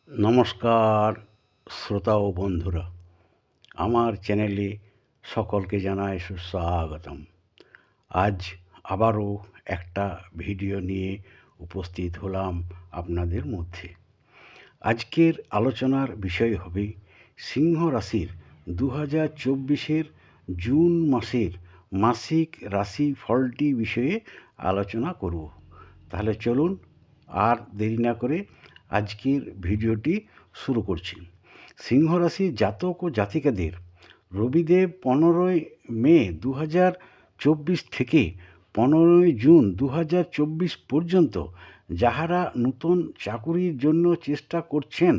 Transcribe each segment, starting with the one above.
নমস্কার শ্রোতা ও বন্ধুরা, আমার চ্যানেলে সকলকে জানাই সুস্বাগতম। আজ আবারও একটা ভিডিও নিয়ে উপস্থিত হলাম আপনাদের মধ্যে। আজকের আলোচনার বিষয় হবে সিংহ রাশির 2024-এর জুন মাসের মাসিক রাশি ফলটি বিষয়ে আলোচনা করব। তাহলে চলুন আর দেরি না করে আজকের ভিডিওটি শুরু করছি। সিংহ রাশির জাতক ও জাতিকাদের রবিদেব 15 মে 2024 থেকে 15 জুন 2024 পর্যন্ত যাহারা নূতন চাকুরির জন্য চেষ্টা করছেন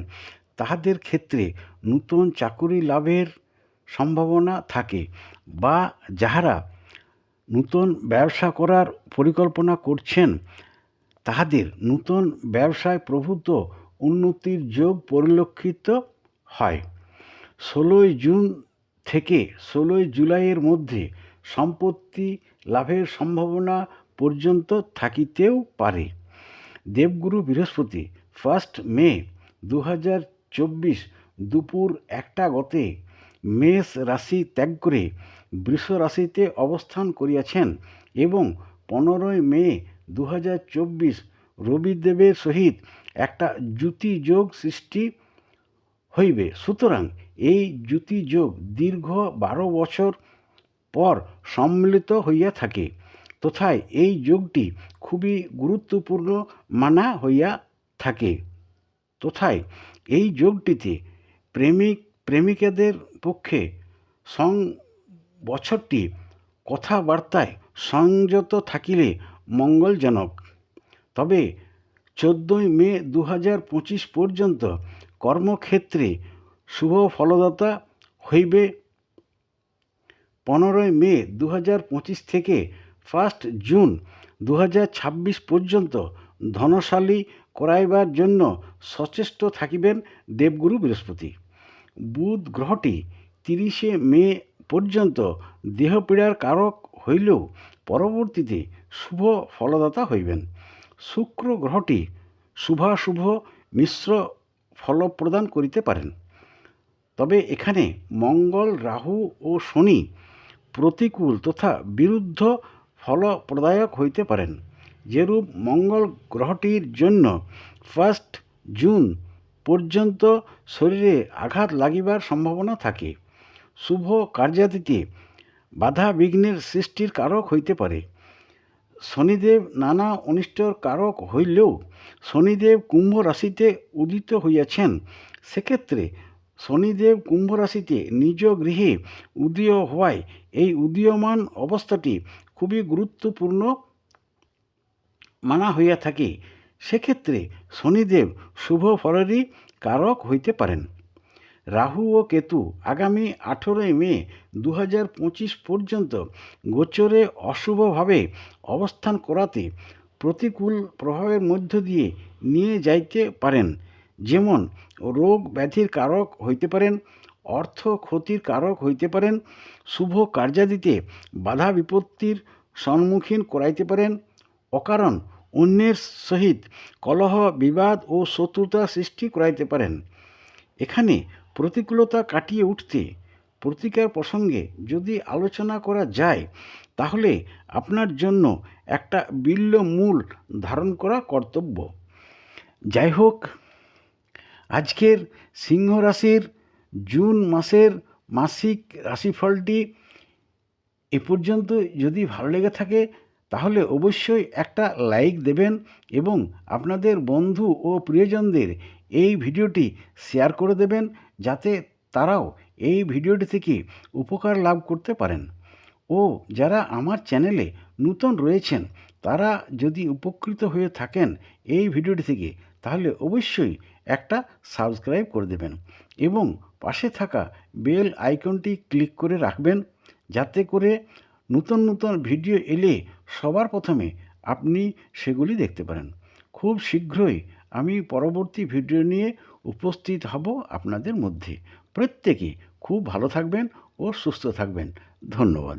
তাহাদের ক্ষেত্রে নূতন চাকুরি লাভের সম্ভাবনা থাকে, বা যাহারা নূতন ব্যবসা করার পরিকল্পনা করছেন তাহাদের নূতন ব্যবসায় প্রভূত উন্নতির যোগ পরিলক্ষিত হয়। 16 জুন থেকে 16 জুলাইয়ের মধ্যে সম্পত্তি লাভের সম্ভাবনা পর্যন্ত থাকিতেও পারে। দেবগুরু বৃহস্পতি 1 মে 2024 দুপুর 1টা গতে মেষ রাশি ত্যাগ করে বৃষ রাশিতে অবস্থান করিয়াছেন এবং 15 মে 2024 রবিদেবের সহিত একটা জ্যোতি যোগ সৃষ্টি হইবে। সুতরাং এই জ্যোতি যোগ দীর্ঘ 12 বছর পর সম্মিলিত হইয়া থাকে, তথায় এই যোগটি খুবই গুরুত্বপূর্ণ মানা হইয়া থাকে। তথায় এই যোগটিতে প্রেমিক প্রেমিকাদের পক্ষে বছরটি কথাবার্তায় সংযত থাকিলে মঙ্গলজনক। তবে 14 মে 2025 পর্যন্ত কর্মক্ষেত্রে শুভ ফলদাতা হইবে। 15 মে 2025 থেকে 1 জুন 2026 পর্যন্ত ধনশালী করাইবার জন্য সচেষ্ট থাকিবেন দেবগুরু বৃহস্পতি। বুধ গ্রহটি 30 মে পর্যন্ত দেহপীড়ার কারক হইলেও পরবর্তীতে শুভ ফলদাতা হইবেন। শুক্র গ্রহটি শুভাশুভ মিশ্র ফল প্রদান করিতে পারেন। তবে এখানে মঙ্গল, রাহু ও শনি প্রতিকূল তথা বিরুদ্ধ ফল প্রদায়ক হইতে পারেন। যেরূপ মঙ্গল গ্রহটির জন্য 1 জুন পর্যন্ত শরীরে আঘাত লাগিবার সম্ভাবনা থাকে। শুভ কার্যাদিতে বাধা বিঘ্নের সৃষ্টির কারক হইতে পারে। শনিদেব নানা অনিষ্টর কারক হইলেও শনিদেব কুম্ভ রাশিতে উদিত হইয়াছেন। সেক্ষেত্রে শনিদেব কুম্ভ রাশিতে নিজ গৃহে উদীয় হওয়ায় এই উদীয়মান অবস্থাটি খুবই গুরুত্বপূর্ণ মানা হইয়া থাকে। সেক্ষেত্রে শনিদেব শুভ ফলেরই কারক হইতে পারেন। রাহু ও কেতু আগামী 18 মে 2025 পর্যন্ত গোচরে অশুভভাবে অবস্থান করাতে প্রতিকূল প্রভাবের মধ্য দিয়ে নিয়ে যাইতে পারেন। যেমন রোগ ব্যাধির কারক হইতে পারেন, অর্থ ক্ষতির কারক হইতে পারেন, শুভ কার্যাদিতে বাধা বিপত্তির সম্মুখীন করাইতে পারেন, অকারণ অন্যের সহিত কলহ বিবাদ ও শত্রুতা সৃষ্টি করাইতে পারেন। এখানে প্রতিকূলতা কাটিয়ে উঠতে প্রতিকার প্রসঙ্গে যদি আলোচনা করা যায় তাহলে আপনার জন্য একটা বিল্ল মূল ধারণ করা কর্তব্য। যাই হোক, আজকের সিংহ রাশির জুন মাসের মাসিক রাশিফলটি এ পর্যন্ত যদি ভালো লেগে থাকে তাহলে অবশ্যই একটা লাইক দেবেন এবং আপনাদের বন্ধু ও প্রিয়জনদের এই ভিডিওটি শেয়ার করে দেবেন, যাতে তারাও এই ভিডিওটি থেকে উপকার লাভ করতে পারেন। ও যারা আমার চ্যানেলে নূতন রয়েছেন তারা যদি উপকৃত হয়ে থাকেন এই ভিডিওটি থেকে তাহলে অবশ্যই একটা সাবস্ক্রাইব করে দেবেন এবং পাশে থাকা বেল আইকনটি ক্লিক করে রাখবেন, যাতে করে নূতন নূতন ভিডিও এলে সবার প্রথমে আপনি সেগুলি দেখতে পারেন। খুব শীঘ্রই আমি পরবর্তী ভিডিও নিয়ে উপস্থিত হব আপনাদের মধ্যে। প্রত্যেকে খুব ভালো থাকবেন ও সুস্থ থাকবেন। ধন্যবাদ।